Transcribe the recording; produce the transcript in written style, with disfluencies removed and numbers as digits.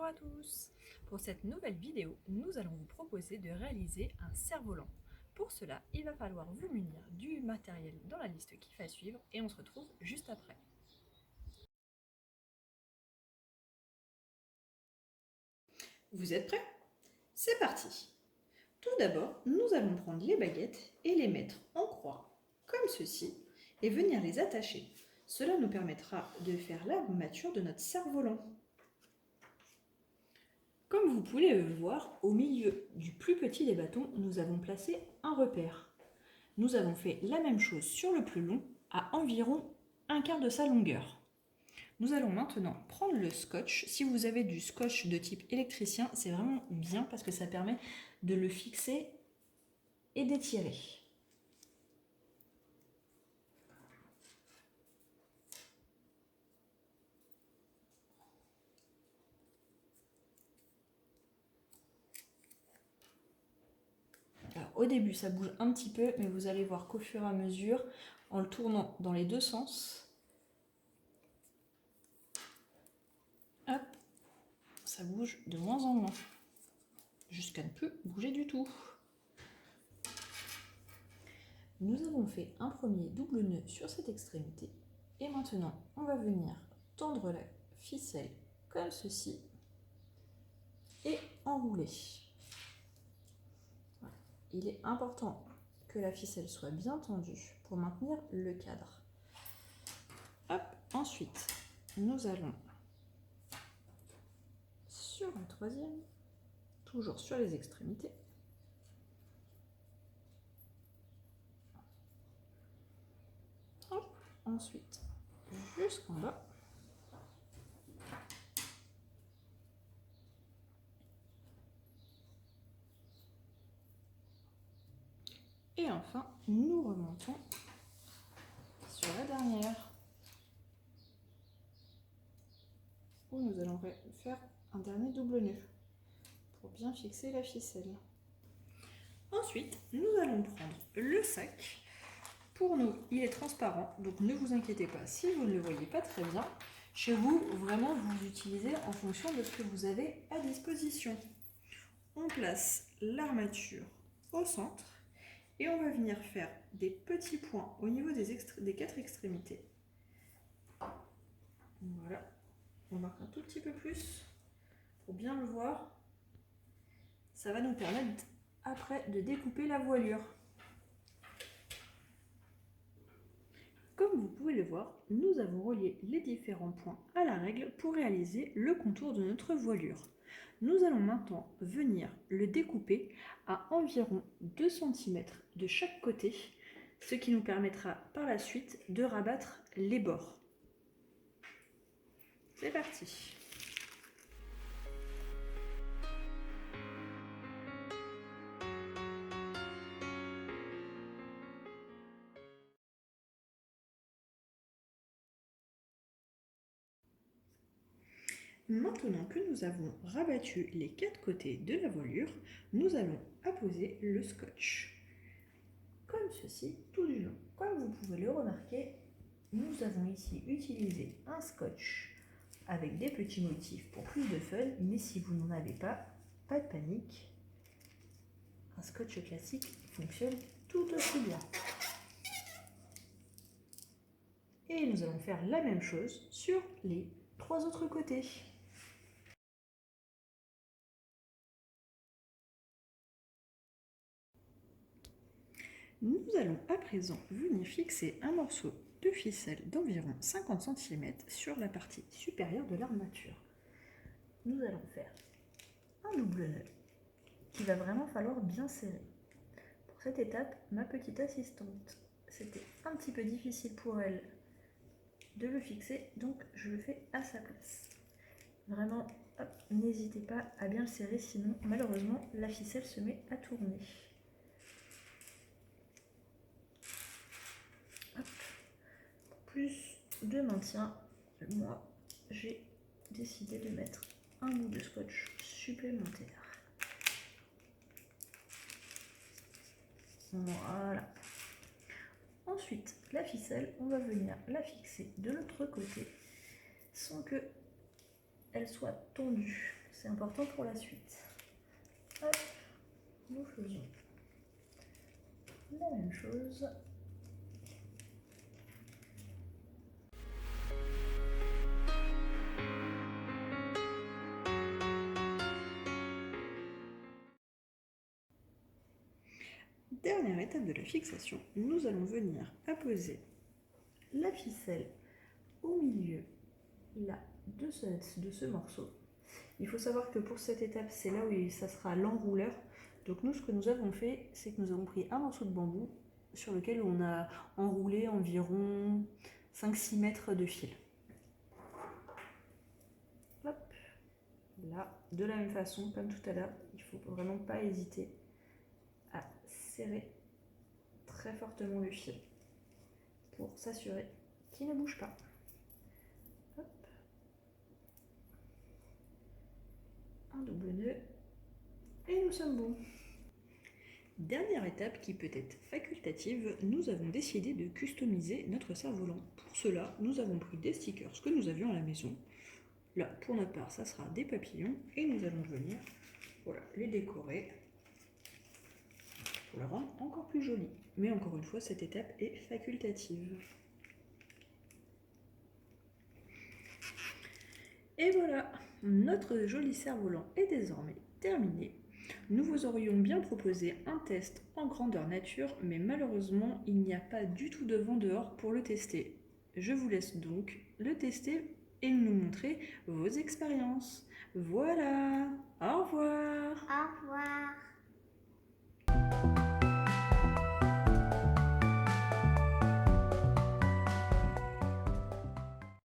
à tous. Pour cette nouvelle vidéo, nous allons vous proposer de réaliser un cerf-volant. Pour cela, il va falloir vous munir du matériel dans la liste qui va suivre et on se retrouve juste après. Vous êtes prêts? C'est parti! Tout d'abord, nous allons prendre les baguettes et les mettre en croix, comme ceci, et venir les attacher. Cela nous permettra de faire l'armature de notre cerf-volant. Comme vous pouvez le voir, au milieu du plus petit des bâtons, nous avons placé un repère. Nous avons fait la même chose sur le plus long, à environ un quart de sa longueur. Nous allons maintenant prendre le scotch. Si vous avez du scotch de type électricien, c'est vraiment bien parce que ça permet de le fixer et d'étirer. Alors, au début, ça bouge un petit peu, mais vous allez voir qu'au fur et à mesure, en le tournant dans les deux sens, hop, ça bouge de moins en moins, jusqu'à ne plus bouger du tout. Nous avons fait un premier double nœud sur cette extrémité, et maintenant, on va venir tendre la ficelle comme ceci, et enrouler. Voilà. Il est important que la ficelle soit bien tendue pour maintenir le cadre. Hop. Ensuite, nous allons sur le troisième, toujours sur les extrémités. Hop. Ensuite, jusqu'en bas. Et enfin, nous remontons sur la dernière, où nous allons faire un dernier double nœud pour bien fixer la ficelle. Ensuite, nous allons prendre le sac. Pour nous, il est transparent, donc ne vous inquiétez pas si vous ne le voyez pas très bien. Chez vous, vraiment, vous l'utilisez en fonction de ce que vous avez à disposition. On place l'armature au centre et on va venir faire des petits points au niveau des quatre extrémités. Voilà, on marque un tout petit peu plus pour bien le voir. Ça va nous permettre après de découper la voilure. Comme vous pouvez le voir, nous avons relié les différents points à la règle pour réaliser le contour de notre voilure. Nous allons maintenant venir le découper à environ 2 cm de chaque côté, ce qui nous permettra par la suite de rabattre les bords. C'est parti! Maintenant que nous avons rabattu les 4 côtés de la voilure, nous allons apposer le scotch. Comme ceci, tout du long. Comme vous pouvez le remarquer, nous avons ici utilisé un scotch avec des petits motifs pour plus de fun, mais si vous n'en avez pas, pas de panique. Un scotch classique fonctionne tout aussi bien. Et nous allons faire la même chose sur les 3 autres côtés. Nous allons à présent venir fixer un morceau de ficelle d'environ 50 cm sur la partie supérieure de l'armature. Nous allons faire un double nœud qu'il va vraiment falloir bien serrer. Pour cette étape, ma petite assistante, c'était un petit peu difficile pour elle de le fixer, donc je le fais à sa place. Vraiment, n'hésitez pas à bien le serrer, sinon malheureusement la ficelle se met à tourner. Hop. Pour plus de maintien, moi j'ai décidé de mettre un bout de scotch supplémentaire. Voilà. Ensuite, la ficelle, on va venir la fixer de l'autre côté sans que elle soit tendue. c'est important pour la suite. Hop, nous faisons la même chose. Dernière étape de la fixation, nous allons venir apposer la ficelle au milieu là, de ce morceau. Il faut savoir que pour cette étape, c'est là où ça sera l'enrouleur. Donc nous, ce que nous avons fait, c'est que nous avons pris un morceau de bambou sur lequel on a enroulé environ 5-6 mètres de fil. Hop, là, de la même façon, comme tout à l'heure, il ne faut vraiment pas hésiter à serrer très fortement le fil pour s'assurer qu'il ne bouge pas. Hop. Un double nœud et nous sommes bons. Dernière étape qui peut être facultative, nous avons décidé de customiser notre cerf-volant. Pour cela, nous avons pris des stickers que nous avions à la maison. Là, pour notre part, ça sera des papillons et nous allons venir les décorer pour la rendre encore plus jolie. Mais encore une fois, cette étape est facultative. Et voilà, notre joli cerf-volant est désormais terminé. Nous vous aurions bien proposé un test en grandeur nature, mais malheureusement, il n'y a pas du tout de vent dehors pour le tester. Je vous laisse donc le tester et nous montrer vos expériences. Voilà, au revoir. Au revoir.